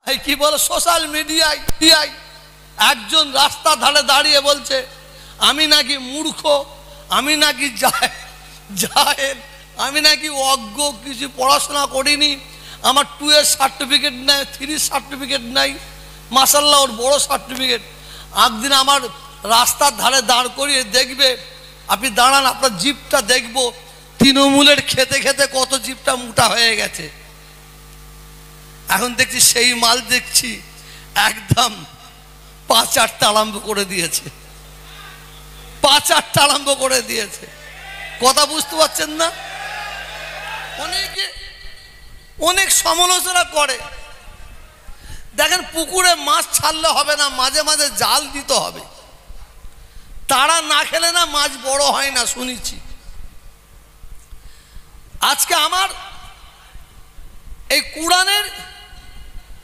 এই কি বলে সোশ্যাল মিডিয়ায় একজন রাস্তা ধারে দাঁড়িয়ে বলছে আমি নাকি মূর্খ, আমি নাকি জাহেল, আমি নাকি অজ্ঞ, কিছু পড়াশোনা করিনি, আমার 2 এর সার্টিফিকেট নাই, 3 সার্টিফিকেট নাই, মাশাআল্লাহ ওর বড় সার্টিফিকেট। একদিন আমার রাস্তার ধারে দাঁড় করিয়ে দেখবে, আপনি দাঁড়ান, আপনার জিভটা দেখবো তৃণমূলের খেতে খেতে কত জিভটা মোটা হয়ে গেছে। এখন দেখছি সেই মাল দেখছি একদম 5-8টা আরম্ভ করে দিয়েছে, 5-8টা আরম্ভ করে দিয়েছে। কথা বুঝতে পারছেন না? অনেক সমালোচনা করে। দেখেন, পুকুরে মাছ ছাড়লে হবে না, মাঝে মাঝে জাল দিতে হবে। তারা না খেলে না মাছ বড় হয় না, শুনেছি। আজকে আমার এই কোরআনের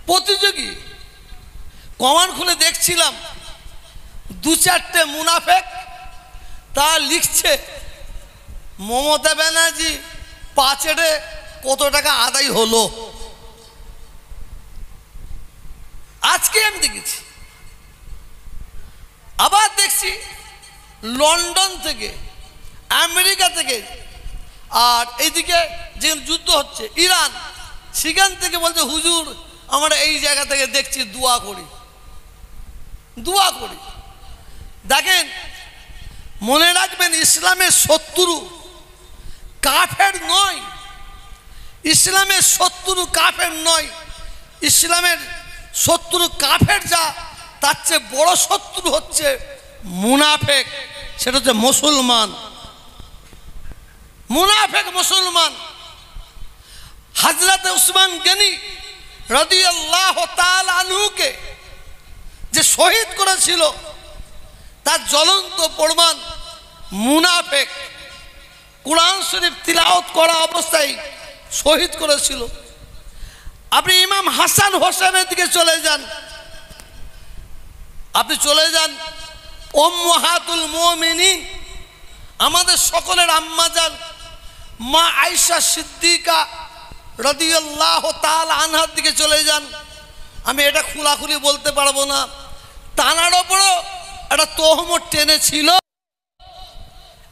প্রতিযোগী কমান খুলে দেখছিলাম, 2-4টে মুনাফেক তা লিখছে মমতা ব্যানার্জি পাচেড়ে কত টাকা আদায় হলো। আজকে আমি দেখেছি। আবার দেখছি লন্ডন থেকে, আমেরিকা থেকে, আর এইদিকে যে যুদ্ধ হচ্ছে ইরান, সেখান থেকে বলছে হুজুর আমরা এই জায়গা থেকে দেখছি, দোয়া করি। দেখেন, মনে রাখবেন, ইসলামের শত্রু কাফের নয়, ইসলামের শত্রু কাফের নয়, ইসলামের শত্রু কাফের যা, তার চেয়ে বড় শত্রু হচ্ছে মুনাফেক, সেটা হচ্ছে মুসলমান। মুনাফেক মুসলমান। হযরত উসমান গনি রাদিয়াল্লাহু তাআলা আনহুকে যে শহীদ করেছিল, তার জ্বলন্ত প্রমাণ মুনাফেক। কুরআন শরীফ তিলাওয়াত করা অবস্থায় শহীদ করেছিল। আপনি ইমাম হাসান হোসেনের দিকে চলে যান, আপনি চলে যান উম্মাহাতুল মুমিনিন, আমাদের সকলের আম্মা জান মা আয়েশা সিদ্দিকা রাদিয়াল্লাহু তাআলা আনহার দিকে চলে যান। আমি এটা খোলাখুলি বলতে পারবো না, তানার ওপরও একটা তহমত টেনেছিল,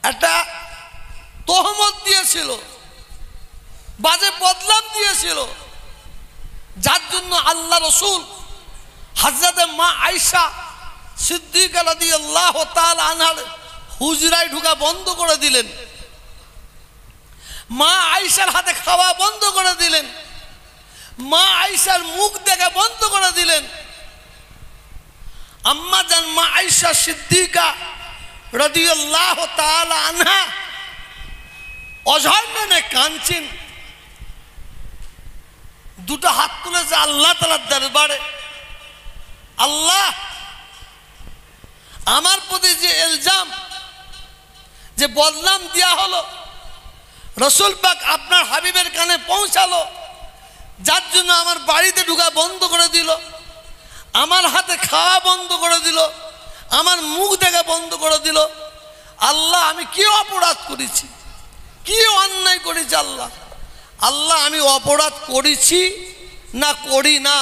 একটা তহমত দিয়েছিল, বাজে বদনাম দিয়েছিল, যার জন্য আল্লাহ রসুল হযরত মা আয়েশা সিদ্দিকা রাদিয়াল্লাহু তাআলা আনহার হুজরায় ঢোকা বন্ধ করে দিলেন, মা আয়েশার হাতে খাওয়া বন্ধ করে দিলেন, মা আয়েশার মুখ দেখা বন্ধ করে দিলেন। আম্মা জান মা আয়েশা সিদ্দিকা রাদিয়াল্লাহু তাআলা আনহা অঝরনে কাঁদছেন, দুটো হাত তুলেছে আল্লাহ তাআলার দরবারে, আল্লাহ আমার প্রতি যে ইলজাম, যে বদনাম দেয়া হলো, রাসূল পাক আপনার হাবিবের কানে পৌঁছালো, যার জন্য আমার বাড়িতে ঢোকা বন্ধ করে দিল, আমার হাতে খাওয়া বন্ধ করে দিল, আমার মুখ দেখা বন্ধ করে দিল। আল্লাহ আমি কি অপরাধ করেছি, কি অন্যায় করেছি? আল্লাহ আমি অপরাধ করেছি না করি না,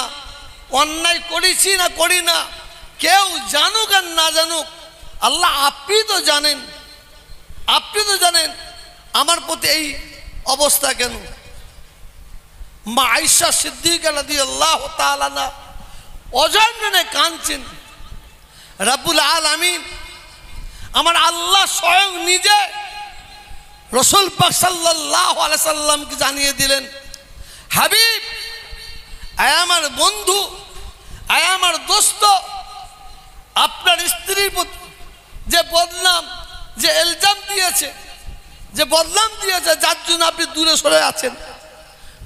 অন্যায় করেছি না করি না, কেউ জানুক আর না জানুক, আল্লাহ আপনি তো জানেন, আপনি তো জানেন আমার প্রতি এই অবস্থা কেন। মা আয়েশা সিদ্দিকা রাদিয়াল্লাহু তাআলা আনহা অজন্মনে কাঁদছেন। রব্বুল আলামিন আমার আল্লাহ স্বয়ং নিজে রাসূল পাক সাল্লাল্লাহু আলাইহি সাল্লামকে জানিয়ে দিলেন, হাবিব, আয় আমার বন্ধু, আয় আমার দোস্ত, আপনার স্ত্রীর প্রতি যে বদনাম, যে ইলজাম দিয়েছে, যে বদনাম দিয়েছে, যার জন্য আপনি দূরে সরে আছেন,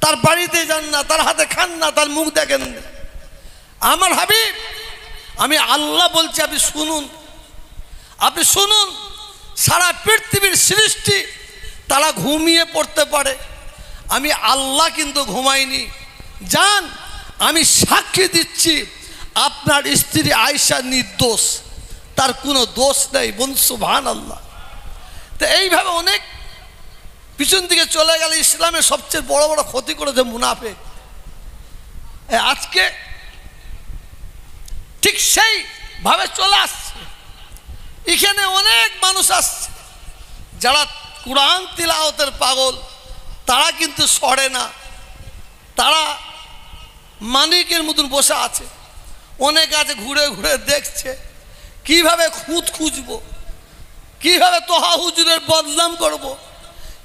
তার বাড়িতে যান না, তার হাতে খান না, তার মুখ দেখেন না। আমার হাবিব, আমি আল্লাহ বলছি, আপনি শুনুন, আপনি শুনুন। সারা পৃথিবীর সৃষ্টি তারা ঘুমিয়ে পড়তে পারে, আমি আল্লাহ কিন্তু ঘুমাইনি। জান, আমি সাক্ষী দিচ্ছি আপনার স্ত্রী আয়েশা নির্দোষ, তার কোনো দোষ নেই। বলুন সুবহানাল্লাহ। তো এইভাবে অনেক পিছন দিকে চলে গেলে ইসলামের সবচেয়ে বড় বড় ক্ষতি করেছে মুনাফিক। আজকে ঠিক সেইভাবে চলে আসছে। এখানে অনেক মানুষ আসছে যারা কুরআন তিলাওয়াতের পাগল, তারা কিন্তু সরে না, তারা মানিকের মতন বসে আছে। অনেক আছে ঘুরে ঘুরে দেখছে কিভাবে খুঁত খুঁজবো, কিভাবে তোহা হুজুরের বদনাম করব,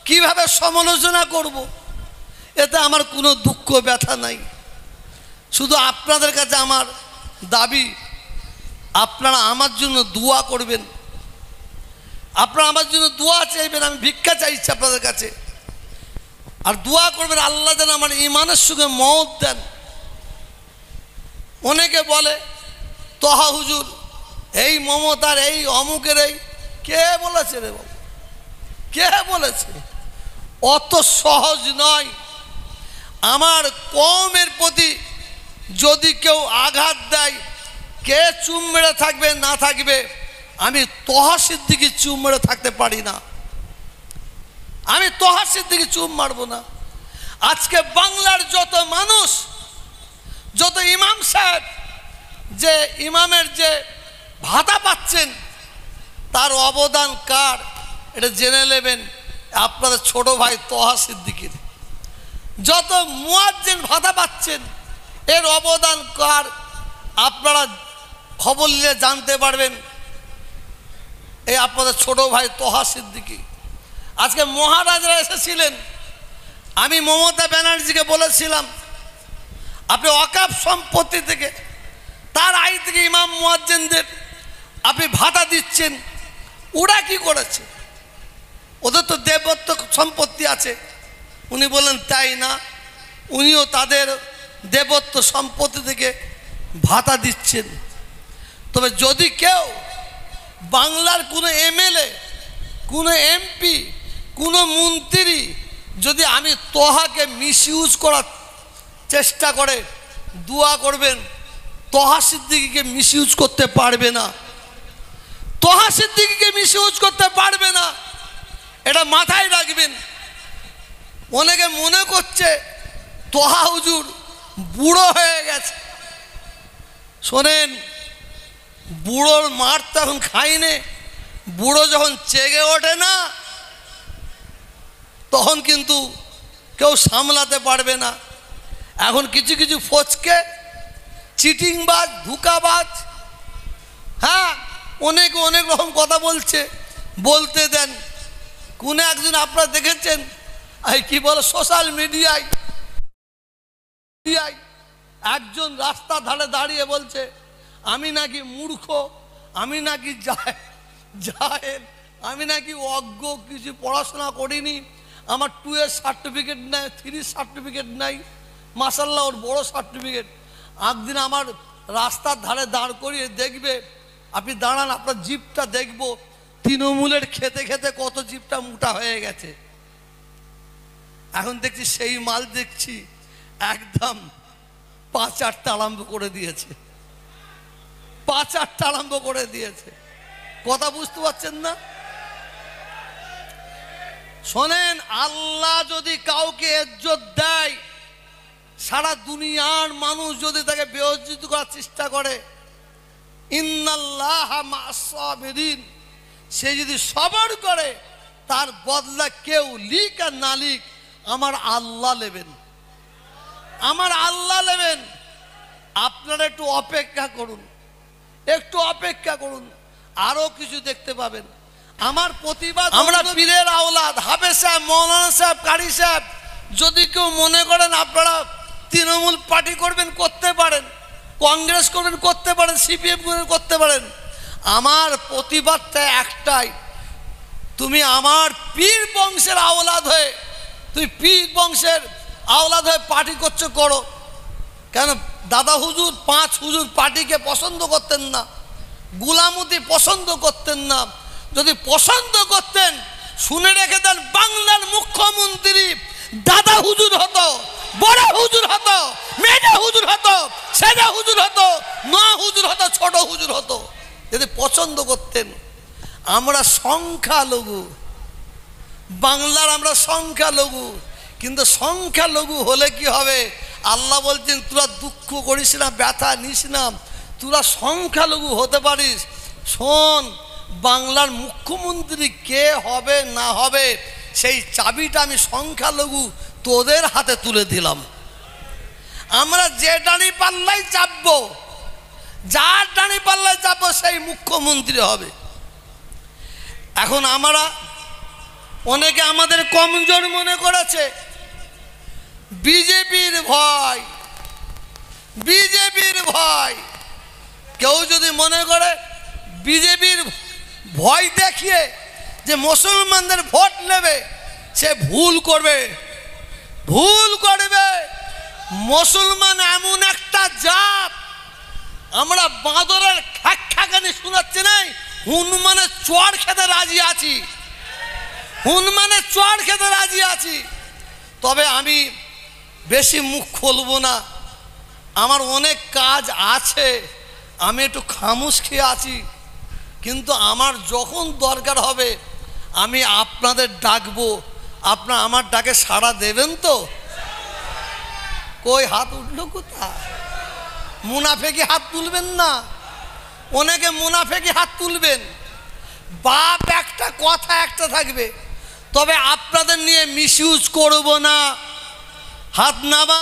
কিভাবে সমালোচনা করব। এতে আমার কোনো দুঃখ ব্যথা নাই। শুধু আপনাদের কাছে আমার দাবি, আপনারা আমার জন্য দোয়া করবেন, আপনারা আমার জন্য দোয়া চাইবেন। আমি ভিক্ষা চাইছি আপনাদের কাছে, আর দোয়া করবেন আল্লাহ যেন আমার ঈমানের সঙ্গে মওত দেন। অনেকে বলে তোহা হুজুর এই মমতার এই অমুকের, এই কে বলেছে রে বাবু, কে বলেছে? অত সহজ নয়। আমার কওমের প্রতি যদি কেউ আঘাত দেয়, কে চুম মেরে থাকবে না থাকবে, আমি তোহা সিদ্দিকী চুম মেরে থাকতে পারি না, আমি তোহা সিদ্দিকী চুম মারবো না। আজকে বাংলার যত মানুষ, যত ইমাম সাহেব, যে ইমামের যে ভাতা পাচ্ছেন, তার অবদান কার এটা জেনে নেবেন আপনাদের ছোট ভাই তোহা সিদ্দিকীর। যত মুয়াজ্জিন ভাতা পাচ্ছেন, এর অবদান কার আপনারা খবর নিয়ে জানতে পারবেন, এই আপনাদের ছোট ভাই তোহা সিদ্দিকী। আজকে মহারাজরা এসেছিলেন, আমি মমতা ব্যানার্জিকে বলেছিলাম আপনি ওয়াকফ সম্পত্তি থেকে, তার আয় থেকে ইমাম মুয়াজ্জিনদের আপনি ভাতা দিচ্ছেন, ওরা কি করেছে? ওদের তো দেবত্ব সম্পত্তি আছে। উনি বললেন তাই না, উনিও তাদের দেবত্ব সম্পত্তি থেকে ভাতা দিচ্ছেন। তবে যদি কেউ বাংলার কোনো এমএলএ, কোনো এমপি, কোনো মন্ত্রী যদি আমি তোহাকে মিসইউজ করার চেষ্টা করে, দোয়া করবেন তোহা সিদ্দিকীকে মিসইউজ করতে পারবে না, তোহা সিদ্দিকীকে মিসইউজ করতে পারবে না, এটা মাথায় রাখবেন। অনেকে মনে করছে তোহা হুজুর বুড়ো হয়ে গেছে। শোনেন, বুড়োর মার তো এখন খাইনে। বুড়ো যখন চেগে ওঠে না, তখন কিন্তু কেউ সামলাতে পারবে না। এখন কিছু কিছু ফচকে, চিটিংবাজ, ধোঁকাবাজ, হ্যাঁ, অনেকে অনেক রকম কথা বলছে, বলতে দেন। কোন একজন আপনারা দেখেছেন, এই কি বলে সোশ্যাল মিডিয়ায় একজন রাস্তার ধারে দাঁড়িয়ে বলছে আমি নাকি মূর্খ, আমি নাকি জাহেল, আমি নাকি অজ্ঞ, কিছু পড়াশোনা করিনি, আমার 2 এর সার্টিফিকেট নাই, 3 সার্টিফিকেট নাই, মাশাআল্লাহ ওর বড় সার্টিফিকেট। একদিন আমার রাস্তার ধারে দাঁড় করিয়ে দেখবে, আপনি দাঁড়ান, আপনার জিপটা দেখবো তৃণমূলের খেতে খেতে কত জিপটা মোটা হয়ে গেছে। এখন দেখছি সেই মাল দেখছি একদম 5-8টা আরম্ভ করে দিয়েছে, 5-8টা আরম্ভ করে দিয়েছে। কথা বুঝতে পারছেন না? শোনেন, আল্লাহ যদি কাউকে ইজ্জত দেয়, সারা দুনিয়ার মানুষ যদি তাকে বেইজ্জত করার চেষ্টা করে, ইন্নাল্লাহা মা'আস সাবিরিন, সে যদি সবর করে, তার বদলা কেউ লিক আর না লিক আমার আল্লাহ নেবেন, আমার আল্লাহ নেবেন। আপনারা একটু অপেক্ষা করুন, একটু অপেক্ষা করুন, আরো কিছু দেখতে পাবেন। আমার প্রতিবাদ, আমরা পীরের আওলাদ, হাফেজ সাহেব, মৌলানা সাহেব, কারি সাহেব, যদি কেউ মনে করেন আপনারা তৃণমূল পার্টি করবেন, করতে পারেন, কংগ্রেস করবেন, করতে পারেন, সিপিএম করবেন, করতে পারেন। আমার প্রতিবাদটা একটাই, তুমি আমার পীর বংশের আওলাদ হয়ে, তুমি পীর বংশের আওলাদ হয়ে পার্টি করছো, করো। কেন দাদা হুজুর, 5 হুজুর পার্টিকে পছন্দ করতেন না, গুলামতি পছন্দ করতেন না। যদি পছন্দ করতেন, শুনে রেখে দেন, বাংলার মুখ্যমন্ত্রী দাদা হুজুর হতো, বড় হুজুর হতো, মেজা হুজুর হতো, সেজা হুজুর হতো, নোয়া হুজুর হতো, ছোট হুজুর হতো, যদি পছন্দ করতেন। আমরা সংখ্যালঘু, বাংলার আমরা সংখ্যালঘু, কিন্তু সংখ্যালঘু হলে কি হবে? আল্লাহ বলছেন তোরা দুঃখ করিস না, ব্যথা নিস না, তোরা সংখ্যালঘু হতে পারিস, শোন, বাংলার মুখ্যমন্ত্রী কে হবে না হবে সেই চাবিটা আমি সংখ্যালঘু তোদের হাতে তুলে দিলাম। আমরা যে ডানি পাল্লাই চাপবো, যার ডানি পাল্লায় চাপবো সেই মুখ্যমন্ত্রী হবে। এখন আমরা অনেকে আমাদের কমজোর মনে করেছে, বিজেপির ভয়, বিজেপির ভয়। কেউ যদি মনে করে বিজেপির ভয় দেখিয়ে যে মুসলমানদের ভোট নেবে, সে ভুল করবে, ভুল করবে। মুসলমান এমন একটা জাত, আমরা বাঁদরের খ্যাখানি শোনাচ্ছি নাই, হনুমানের চড় খেতে রাজি আছি, হনুমানের চড় খেতে রাজি আছি। তবে আমি বেশি মুখ খুলব না, আমার অনেক কাজ আছে, আমি একটু খামোশ খেয়ে আছি। কিন্তু আমার যখন দরকার হবে আমি আপনাদের ডাকবো, আপনারা আমার ডাকে সাড়া দেবেন তো? কই হাত উঠলো কোথায়? মুনাফেকি হাত তুলবেন না, অনেকে মুনাফেকি হাত তুলবেন। বাপ একটা, কথা একটা থাকবে, তবে আপনাদের নিয়ে মিসইউজ করব না। হাত নামা।